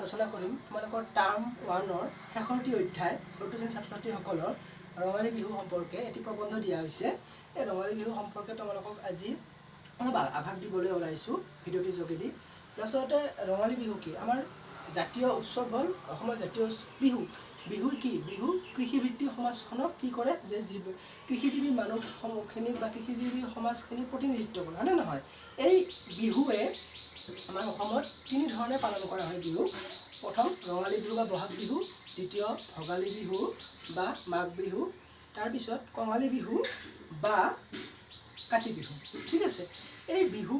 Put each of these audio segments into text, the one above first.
আলোচনা কৰিম তোমালোকৰ টাৰ্ম 1ৰ শেষৰটি অধ্যায় 4th শ্ৰেণীৰ ছাত্ৰ-ছাত্ৰীসকলৰ ৰঙালী বিহু সম্পৰ্কে এটি প্ৰবন্ধ দিয়া হৈছে। এই ৰঙালী বিহু সম্পৰ্কে তোমালোকক আজি অলপ আভাস দিবলৈ ওলাইছোঁ ভিডিঅ'টিৰ যোগেদি। আচলতে ৰঙালী বিহু কি? আমাৰ জাতীয় উৎসৱ হ'ল অসমৰ জাতীয় বিহু। বিহু কি? বিহু কৃষিভিত্তিক সমাজখনক কি কৰে যে কৃষিজীৱী মানুহখিনিক বা কৃষিজীৱী সমাজখিনিক প্ৰতিনিধিত্ব কৰে, হয়নে নহয়? এই বিহুৱে আমাৰ অসমত তিনি ধৰণে পালন কৰা হয় বিহু। প্ৰথম ৰঙালী বিহু বা বহাগ বিহু, দ্বিতীয় ভোগালী বিহু বা মাঘ বিহু, তাৰপিছত কঙালী বিহু বা কাতি বিহু। ঠিক আছে, এই বিহু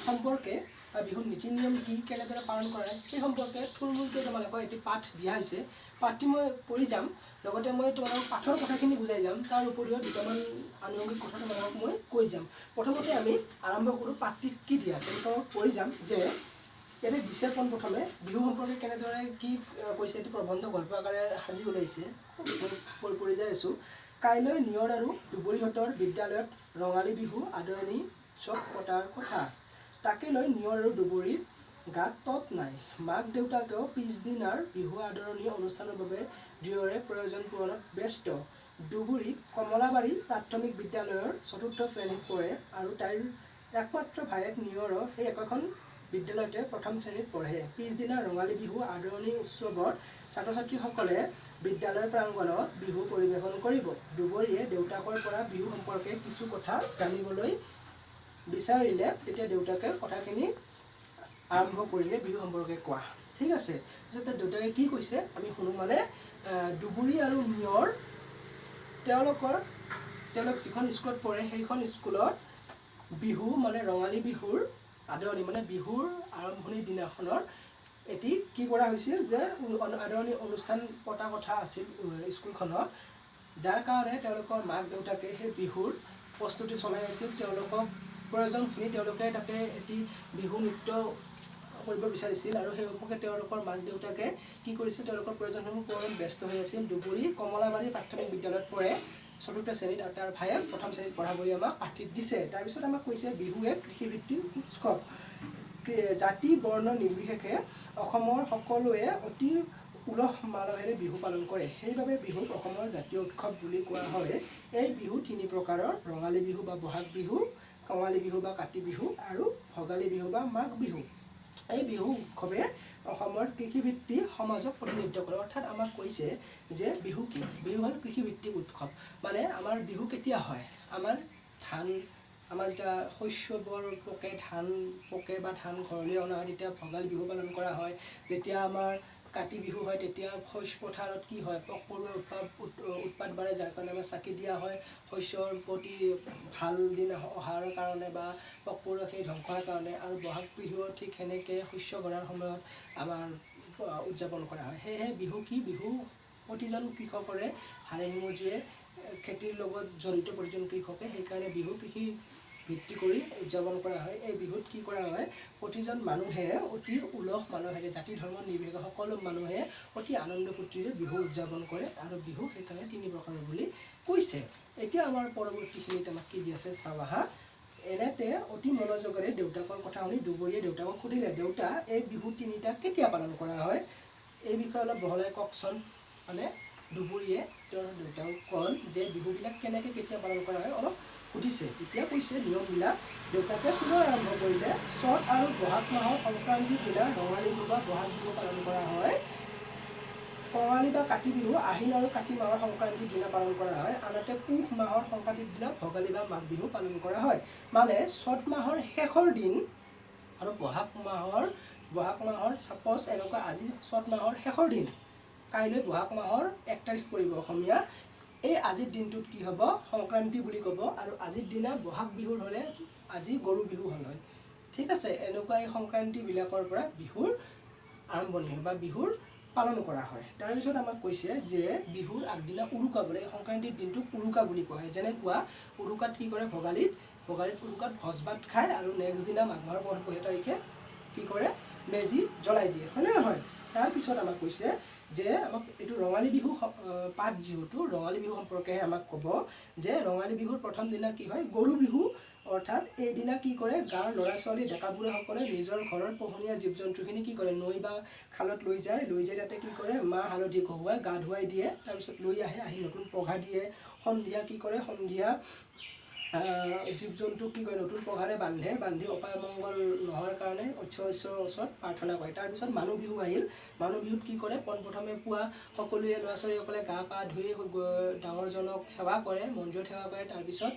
সম্পৰ্কে বা বিহুৰ নীতি নিয়ম কি, কেনেদৰে পালন কৰা হয় সেই সম্পৰ্কে থুলমূলকৈ তোমালোকক এটি পাঠ দিয়া হৈছে। পাঠটি মই পঢ়ি যাম, লগতে মই তোমালোকক পাঠৰ কথাখিনি বুজাই যাম। তাৰ উপৰিও দুটামান আনুষংগিক কথা তোমালোকক মই কৈ যাম। প্ৰথমতে আমি আৰম্ভ কৰোঁ পাঠটিত কি দিয়া আছে তোমালোকক পঢ়ি যাম। যে ইয়াতে দিছে পোনপ্ৰথমে বিহু সম্পৰ্কে কেনেদৰে কি কৈছে এটি প্ৰবন্ধ গল্প আকাৰে সাজি ওলাইছে। পঢ়ি যাই আছোঁ। কাইলৈ নিয়ৰ আৰু দুবৰীহঁতৰ বিদ্যালয়ত ৰঙালী বিহু আদৰণি উৎসৱ পতাৰ কথা। তাকে লৈ নিয়ৰ আৰু দুবৰীৰ গাত তত নাই। মাক দেউতাকেও পিছদিনাৰ বিহু আদৰণি অনুষ্ঠানৰ বাবে দুয়োৰে প্ৰয়োজন পূৰণত ব্যস্ত। দুবৰী কমলাবাৰী প্ৰাথমিক বিদ্যালয়ৰ 4ৰ্থ শ্ৰেণীত পঢ়ে আৰু তাইৰ একমাত্ৰ ভায়েক নিয়ৰো সেই একেখন বিদ্যালয়তে 1ম শ্ৰেণীত পঢ়ে। পিছদিনা ৰঙালী বিহু আদৰণি উৎসৱত ছাত্ৰ ছাত্ৰীসকলে বিদ্যালয় প্ৰাংগণত বিহু পৰিৱেশন কৰিব। দুবৰীয়ে দেউতাকৰ পৰা বিহু সম্পৰ্কে কিছু কথা জানিবলৈ বিচাৰিলে তেতিয়া দেউতাকে কথাখিনি আৰম্ভ কৰিলে বিহু সম্পৰ্কে কোৱা। ঠিক আছে, তাৰপিছত দেউতাকে কি কৈছে আমি শুনো। মানে দুবৰী আৰু নিয়ৰ তেওঁলোক যিখন স্কুলত পঢ়ে সেইখন স্কুলত বিহু মানে ৰঙালী বিহুৰ আদৰণি মানে বিহুৰ আৰম্ভণিৰ দিনাখনৰ এটি কি কৰা হৈছিল যে আদৰণি অনুষ্ঠান পতা কথা আছিল স্কুলখনত, যাৰ কাৰণে তেওঁলোকৰ মাক দেউতাকে সেই বিহুৰ প্ৰস্তুতি চলাই আছিল। তেওঁলোকক প্ৰয়োজনখিনি তেওঁলোকে তাতে এটি বিহু নৃত্য কৰিব বিচাৰিছিল আৰু সেই উপলক্ষে তেওঁলোকৰ মাক দেউতাকে কি কৰিছিল, তেওঁলোকৰ প্ৰয়োজনসমূহ পূৰণত ব্যস্ত হৈ আছিল। দুবৰী কমলাবাৰী প্ৰাথমিক বিদ্যালয়ত পঢ়ে 4ৰ্থ শ্ৰেণীত আৰু তাৰ ভায়েক 1ম শ্ৰেণীত পঢ়া বুলি আমাক পাঠীত দিছে। তাৰপিছত আমাক কৈছে বিহু এক কৃষিভিত্তিক উৎসৱ। জাতি বৰ্ণ নিৰ্বিশেষে অসমৰ সকলোৱে অতি উলহ মালহেৰে বিহু পালন কৰে। সেইবাবে বিহুক অসমৰ জাতীয় উৎসৱ বুলি কোৱা হয়। এই বিহু 3 প্ৰকাৰৰ: ৰঙালী বিহু বা বহাগ বিহু, কঙালী বিহু বা কাতি বিহু আৰু ভোগালী বিহু বা মাঘ বিহু। এই বিহু উৎসৱে অসমৰ কৃষিভিত্তিক সমাজক প্ৰতিনিধিত্ব কৰে। অৰ্থাৎ আমাক কৈছে যে বিহু কি? বিহু হ'ল কৃষিভিত্তিক উৎসৱ। মানে আমাৰ বিহু কেতিয়া হয়? আমাৰ যেতিয়া শস্যবোৰ পকে, ধান পকে বা ধান ঘৰলৈ অনা হয় তেতিয়া ভোগালী বিহু পালন কৰা হয়। যেতিয়া আমাৰ কাতি বিহু হয় তেতিয়া শস্য পথাৰত কি হয়, পোক পৰুৱাৰ উৎপাত বাঢ়ে, যাৰ কাৰণে আমাৰ চাকি দিয়া হয় শস্যৰ প্ৰতি ভাল দিন অহাৰ কাৰণে বা পোক পৰুৱা সেই ধ্বংস হোৱাৰ কাৰণে। আৰু বহাগ বিহু ঠিক সেনেকৈ শস্য ভৰাৰ সময়ত আমাৰ উদযাপন কৰা হয়। সেয়েহে বিহু কি? বিহু প্ৰতিজন কৃষকৰে হাড়ে হিমজুৱে খেতিৰ লগত জড়িত প্ৰতিজন কৃষকে, সেইকাৰণে বিহু কৃষি ভিত্তি কৰি উদযাপন কৰা হয়। এই বিহুত কি কৰা হয়, প্ৰতিজন মানুহে অতি উলহ মালহেৰে জাতি ধৰ্ম নিৰ্বিশেষে সকলো মানুহে অতি আনন্দ ফূৰ্তিৰে বিহু উদযাপন কৰে আৰু বিহু সেইকাৰণে 3 প্ৰকাৰৰ বুলি কৈছে। এতিয়া আমাৰ পৰৱৰ্তীখিনিত আমাক কি দি আছে চাওঁ আহা। এনেতে অতি মনোযোগেৰে দেউতাকৰ কথা শুনি দুবৰীয়ে দেউতাকক সুধিলে, দেউতা এই বিহু 3টা কেতিয়া পালন কৰা হয়? এই বিষয়ে অলপ বহলাই কওকচোন। মানে দুবৰীয়ে তেওঁৰ দেউতাকক কল যে বিহুবিলাক কেনেকৈ কেতিয়া পালন কৰা হয় অলপ সুধিছে। তেতিয়া কৈছে নিয়মবিলাক। দেউতাকে পুনৰ আৰম্ভ কৰিলে, চ'ত আৰু বহাগ মাহৰ সংক্ৰান্তিৰ দিনা ৰঙালী বিহু বা বহাগ বিহু পালন কৰা হয়। কঙালী বা কাতি বিহু আহিন আৰু কাতি মাহৰ সংক্ৰান্তিৰ দিনা পালন কৰা হয়। আনহাতে পুহ মাহৰ সংক্ৰান্তিৰ দিনা ভোগালী বা মাঘ বিহু পালন কৰা হয়। মানে চ'ত মাহৰ শেষৰ দিন আৰু বহাগ মাহৰ ছাপ'জ এনেকুৱা আজি চ'ত মাহৰ শেষৰ দিন, কাইলৈ বহাগ মাহৰ 1 তাৰিখ পৰিব অসমীয়া। এই আজিৰ দিনটোত কি হ'ব, সংক্ৰান্তি বুলি ক'ব। আৰু আজিৰ দিনা বহাগ বিহুৰ হ'লে আজি গৰু বিহু হ'ল হয়। ঠিক আছে, এনেকুৱা এই সংক্ৰান্তিবিলাকৰ পৰা বিহুৰ আৰম্ভণি হয় বা বিহুৰ পালন কৰা হয়। তাৰপিছত আমাক কৈছে যে বিহুৰ আগদিনা উৰুকা বোলে, সংক্ৰান্তিৰ দিনটোক উৰুকা বুলি কোৱা হয়। যেনেকুৱা উৰুকাত কি কৰে, ভোগালীত উৰুকাত ভোজ ভাত খায় আৰু নেক্সট দিনা মাঘ মাহৰ 1 তাৰিখে কি কৰে, মেজি জ্বলাই দিয়ে, হয়নে নহয়? তাৰপিছত আমাক কৈছে যে আমাক এইটো ৰঙালী বিহু পাঠ যিহেতু ৰঙালী বিহু সম্পৰ্কে আমাক ক'ব যে ৰঙালী বিহুৰ প্ৰথম দিনা কি হয়, গৰু বিহু অৰ্থাৎ এইদিনা কি কৰে গাঁৱৰ ল'ৰা ছোৱালী ডেকা বুঢ়াসকলে নিজৰ ঘৰৰ পোহনীয়া জীৱ জন্তুখিনি কি কৰে নৈ বা খালত লৈ যায় তাতে কি কৰে মাহ হালধি ঘঁহুৱাই গা ধুৱাই দিয়ে তাৰপিছত লৈ আহি নতুন পঘা দিয়ে সন্ধিয়া কি কৰে সন্ধিয়া জীৱ জন্তু কি কৰে নতুন পঘাৰে বান্ধি অপায় মংগল নোহোৱাৰ কাৰণে ঈশ্বৰৰ ওচৰত প্ৰাৰ্থনা কৰে তাৰপিছত মানুহ বিহু আহিল মানুহ বিহুত কি কৰে পোনপ্ৰথমে পুৱা সকলোৱে ল'ৰা ছোৱালীসকলে গা পা ধুই ডাঙৰজনক সেৱা কৰে মন্দিৰত সেৱা কৰে তাৰপিছত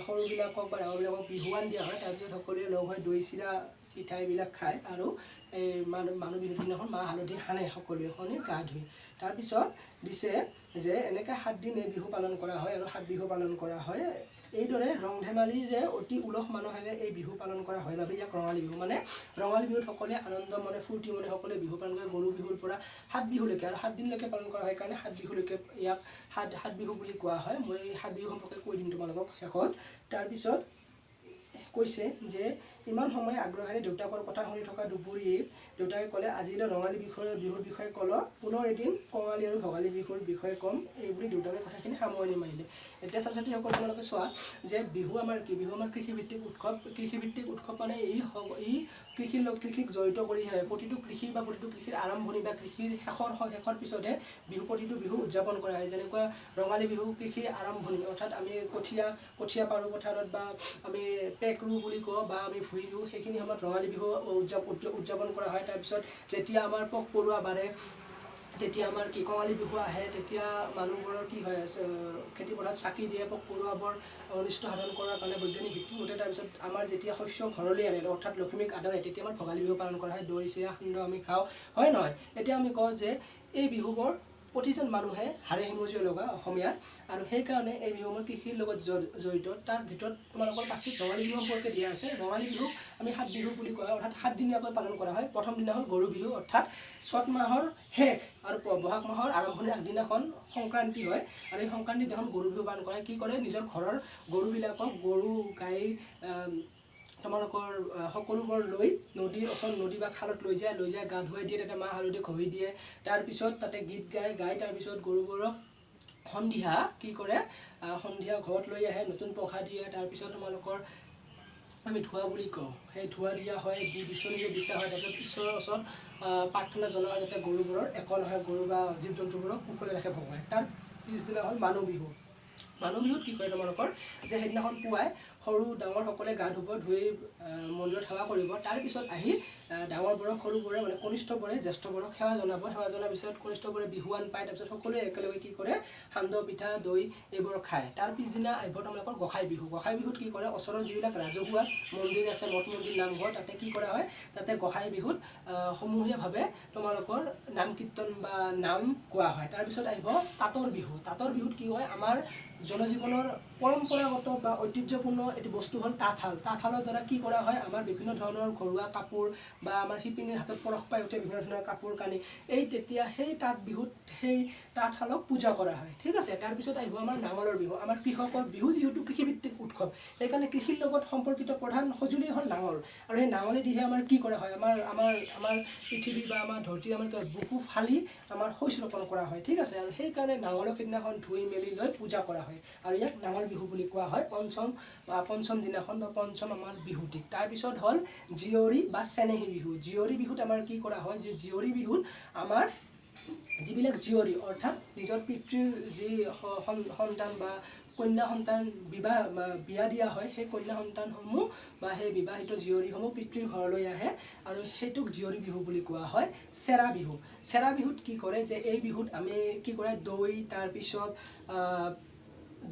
সৰুবিলাকক বা ডাঙৰবিলাকক বিহুৱান দিয়া হয় তাৰপিছত সকলোৱে লগ হৈ দৈ চিৰা পিঠা এইবিলাক খায় আৰু এই মানুহ বিহুৰ দিনাখন মাহ হালধি সানে সকলোৱে সানি গা ধুই তাৰপিছত দিছে যে এনেকৈ 7 দিন এই বিহু পালন কৰা হয় আৰু 7 বিহু পালন কৰা হয় এইদৰে ৰং ধেমালিৰে অতি উলহ মালহেৰে এই বিহু পালন কৰা হয় বাবে ইয়াক ৰঙালী বিহু মানে ৰঙালী বিহুত সকলোৱে আনন্দ মনে ফূৰ্তি মনে সকলোৱে বিহু পালন কৰে গৰু বিহুৰ পৰা 7 বিহুলৈকে আৰু 7 দিনলৈকে পালন কৰা হয় কাৰণে 7 বিহুলৈকে ইয়াক 7 বিহু বুলি কোৱা হয় মই 7 বিহু সম্পৰ্কে কৈ দিম তোমালোকক শেষত তাৰপিছত কৈছে যে ইমান সময় আগ্ৰহেৰে দেউতাকৰ কথা শুনি থকা দুপৰীয়ে দেউতাকে ক'লে আজিলৈ ৰঙালী বিহুৰ বিষয়ে ক'লো পুনৰ এদিন কঙালী আৰু ভোগালী বিহুৰ বিষয়ে ক'ম এই বুলি দেউতাকে কথাখিনি সামৰণি মাৰিলে এতিয়া ছাত্ৰ ছাত্ৰীসকল তোমালোকে চোৱা যে বিহু আমাৰ কি বিহু আমাৰ কৃষিভিত্তিক উৎসৱ মানে ই কৃষিক জড়িত কৰি প্ৰতিটো কৃষি বা প্ৰতিটো কৃষিৰ আৰম্ভণি বা কৃষিৰ শেষৰ পিছতহে প্ৰতিটো বিহু উদযাপন কৰা হয় যেনেকুৱা ৰঙালী বিহু কৃষিৰ আৰম্ভণি অৰ্থাৎ আমি কঠীয়া পাৰোঁ পথাৰত বা আমি পেক ৰুওঁ বুলি কওঁ বা আমি ভুই ৰুওঁ সেইখিনি সময়ত ৰঙালী বিহু উদযাপন কৰা হয় তাৰপিছত যেতিয়া আমাৰ পোক পৰুৱা বাঢ়ে তেতিয়া আমাৰ কি কঙালী বিহু আহে তেতিয়া মানুহবোৰৰ কি হয় খেতিপথাৰত চাকি দিয়ে পোক পৰুৱাবোৰ অনিষ্ট সাধন কৰাৰ কাৰণে বৈজ্ঞানিক ভিত্তি মতে তাৰপিছত আমাৰ যেতিয়া শস্য ঘৰলৈ আনে অৰ্থাৎ লখিমীক আদৰে তেতিয়া আমাৰ ভোগালী বিহু পালন কৰা হয় দৈ চিৰা সান্দহ আমি খাওঁ হয় নহয় এতিয়া আমি কওঁ যে এই বিহুবোৰ প্ৰতিজন মানুহে হাড়ে হিমজীয় লগা অসমীয়াৰ আৰু সেইকাৰণে এই বিহুবোৰ কৃষিৰ লগত জড়িত তাৰ ভিতৰত তোমালোকৰ পাক্ষিক ৰঙালী বিহু সম্পৰ্কে দিয়া আছে ৰঙালী বিহুক আমি 7 বিহু বুলি কোৱা হয় অৰ্থাৎ 7 দিনীয়াকৈ পালন কৰা হয় প্ৰথম দিনা হ'ল গৰু বিহু অৰ্থাৎ চ'ত মাহৰ শেষ আৰু বহাগ মাহৰ আৰম্ভণি আগদিনাখন সংক্ৰান্তি হয় আৰু এই সংক্ৰান্তিৰ দিনাখন গৰু বিহু পালন কৰে কি কৰে নিজৰ ঘৰৰ গৰুবিলাকক গৰু গাই তোমালোকৰ সকলোবোৰ লৈ নদীৰ ওচৰত নদী বা খালত লৈ যায় গা ধুৱাই দিয়ে তাতে মাহ হালধি ঘঁহি দিয়ে তাৰপিছত তাতে গীত গাই তাৰপিছত গৰুবোৰক সন্ধিয়া কি কৰে সন্ধিয়া ঘৰত লৈ আহে নতুন পঘা দিয়ে তাৰপিছত তোমালোকৰ আমি ধোৱা বুলি কওঁ সেই ধোৱা দিয়া হয় বিচনীৰে বিচা হয় তাৰপিছত ঈশ্বৰৰ ওচৰত প্ৰাৰ্থনা জনোৱা হয় যাতে গৰুবোৰৰ একো নহয় গৰু বা জীৱ জন্তুবোৰক কুশলে ৰাখে ভগৱানে তাৰ পিছদিনা হ'ল মানুহ বিহুত কি কৰে তোমালোকৰ যে সেইদিনাখন পুৱাই সৰু ডাঙৰ সকলে গা ধুব ধুই মন্দিৰত সেৱা কৰিব তাৰপিছত আহি ডাঙৰবোৰক সৰুবোৰে মানে কনিষ্ঠবোৰে জ্যেষ্ঠবোৰক সেৱা জনাব সেৱা জনাৰ পিছত কনিষ্ঠবোৰে বিহুৱান পায় তাৰপিছত সকলোৱে একেলগে কি কৰে সান্দহ পিঠা দৈ এইবোৰ খায় তাৰ পিছদিনা আহিব তোমালোকৰ গোঁসাই বিহুত কি কৰে ওচৰৰ যিবিলাক ৰাজহুৱা মন্দিৰ আছে মঠ মন্দিৰ নামঘৰ তাতে কি কৰা হয় তাতে গোঁসাই বিহুত সমূহীয়াভাৱে তোমালোকৰ নাম কীৰ্তন বা নাম গোৱা হয় তাৰপিছত আহিব তাঁতৰ বিহুত কি হয় আমাৰ জনজীৱনৰ পৰম্পৰাগত বা ঐতিহ্যপূৰ্ণ এটি বস্তু হ'ল তাঁতশালৰ দ্বাৰা কি কৰা হয় আমাৰ বিভিন্ন ধৰণৰ ঘৰুৱা কাপোৰ বা আমাৰ শিপিনীৰ হাতত পৰশ পাই উঠে বিভিন্ন ধৰণৰ কাপোৰ কানি তেতিয়া সেই তাঁত বিহুত সেই তাঁতশালক পূজা কৰা হয় ঠিক আছে তাৰপিছত আহিব আমাৰ নাঙলৰ বিহু আমাৰ কৃষকৰ বিহু যিহেতু কৃষিভিত্তিক উৎসৱ সেইকাৰণে কৃষিৰ লগত সম্পৰ্কিত প্ৰধান সঁজুলি হ'ল নাঙল আৰু সেই নাঙলেদিহে আমাৰ কি কৰা হয় আমাৰ পৃথিৱী বা আমাৰ ধৰতী আমাৰ বুকু ফালি আমাৰ শস্য ৰোপণ কৰা হয় ঠিক আছে আৰু সেইকাৰণে নাঙলক সেইদিনাখন ধুই মেলি লৈ পূজা কৰা হয় আৰু ইয়াক নাঙল বিহু বুলি কোৱা হয় পঞ্চম দিনাখন বা পঞ্চম আমাৰ বিহুটিক তাৰপিছত হ'ল জীয়ৰী বা চেনেহী বিহুত আমাৰ কি কৰা হয় যে জীয়ৰী বিহুত আমাৰ যিবিলাক জীয়ৰী অৰ্থাৎ নিজৰ পিতৃৰ যি সন্তান বা কন্যা সন্তান বিয়া দিয়া হয় সেই কন্যা সন্তানসমূহ বা সেই বিবাহিত জীয়ৰীসমূহ পিতৃৰ ঘৰলৈ আহে আৰু সেইটোক জীয়ৰী বিহু বুলি কোৱা হয় চেৰা বিহুত কি কৰে যে এই বিহুত আমি কি কৰে দৈ তাৰপিছত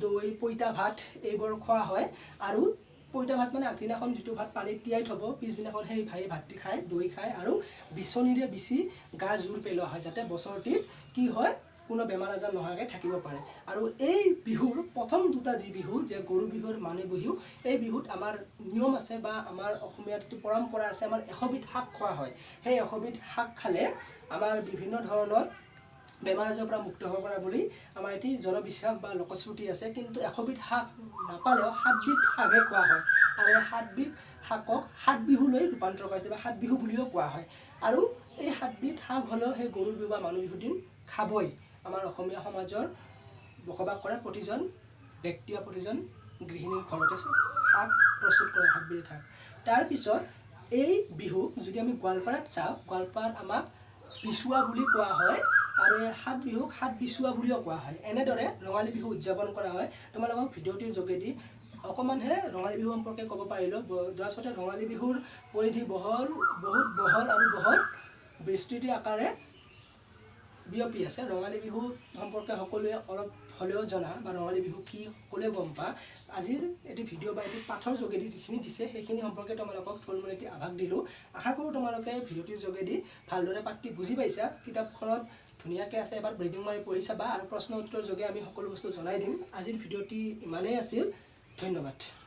দৈ পইতা ভাত এইবোৰ খোৱা হয় আৰু পইতা ভাত মানে আগদিনাখন যিটো ভাত পানীত তিয়াই থ'ব পিছদিনাখন সেই ভাতটি খায় দৈ খায় আৰু বিচনীৰে বিচি গা জোৰ পেলোৱা হয় যাতে বছৰটিত কি হয় কোনো বেমাৰ আজাৰ নোহোৱাকৈ থাকিব পাৰে আৰু এই বিহুৰ প্ৰথম দুটা যি বিহু যে গৰু বিহুৰ মানুহ বিহু এই বিহুত আমাৰ নিয়ম আছে বা আমাৰ অসমীয়াত এটি পৰম্পৰা আছে আমাৰ 100 বিধ শাক খোৱা হয় সেই 100 বিধ শাক খালে আমাৰ বিভিন্ন ধৰণৰ বেমাৰ আজাৰৰ পৰা মুক্ত হ'ব পৰা বুলি আমাৰ এটি জনবিশ্বাস বা লোকশ্ৰুতি আছে কিন্তু 100 বিধ শাক নাপালেও 7 বিধ শাকহে খোৱা হয় আৰু এই 7 বিধ শাকক 7 বিহুলৈ ৰূপান্তৰ কৰা হৈছে বা 7 বিহু বুলিও কোৱা হয় আৰু এই 7 বিধ শাক হ'লেও সেই গৰু বিহু বা মানুহ বিহুৰ দিন খাবই আমাৰ অসমীয়া সমাজৰ বসবাস কৰা প্ৰতিজন ব্যক্তি বা প্ৰতিজন গৃহিণীৰ ঘৰতে শাক প্ৰস্তুত কৰে হাতবিৰি ঠাৰ তাৰপিছত এই বিহু যদি আমি গোৱালপাৰাত চাওঁ গোৱালপাৰাত আমাক বিচুৱা বুলি কোৱা হয় আৰু এই সাত বিহুক সাত বিচুৱা বুলিও কোৱা হয় এনেদৰে ৰঙালী বিহু উদযাপন কৰা হয় তোমালোকক ভিডিঅ'টিৰ যোগেদি অকমানহে ৰঙালী বিহু সম্পৰ্কে ক'ব পাৰিলোঁ দৰাচলতে ৰঙালী বিহুৰ পৰিধি বহুত বহল আৰু বহুত বিস্তৃতি আকাৰে বিয়পি আছে ৰঙালী বিহু সম্পৰ্কে সকলোৱে অলপ হ'লেও জনা বা ৰঙালী বিহু কি সকলোৱে গম পা আজিৰ এটি ভিডিঅ' বা এটি পাঠৰ যোগেদি যিখিনি দিছে সেইখিনি সম্পৰ্কে তোমালোকক থুলমূল এটি আভাস দিলোঁ আশা কৰোঁ তোমালোকে ভিডিঅ'টিৰ যোগেদি ভালদৰে পাঠটি বুজি পাইছা কিতাপখনত ধুনীয়াকৈ আছে এবাৰ ব্ৰেডিং মাৰি পঢ়ি চাবা আৰু প্ৰশ্ন উত্তৰ যোগে আমি সকলো বস্তু জনাই দিম আজিৰ ভিডিঅ'টি ইমানেই আছিল ধন্যবাদ